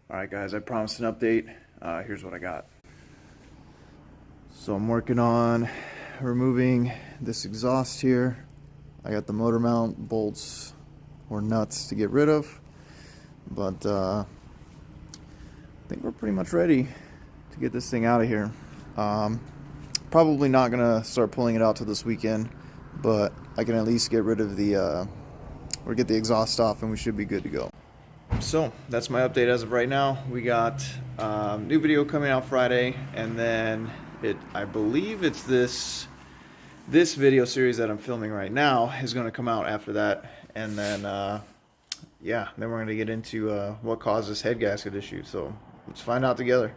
Alright guys, I promised an update. Here's what I got. So I'm working on removing this exhaust here. I got the motor mount bolts or nuts to get rid of, but I think we're pretty much ready to get this thing out of here. Probably not gonna start pulling it out till this weekend, but I can at least get rid of the or get the exhaust off and we should be good to go. So that's my update as of right now. We got new video coming out Friday, and then I believe it's this video series that I'm filming right now is going to come out after that, and then yeah, then we're going to get into what caused this head gasket issue. So let's find out together.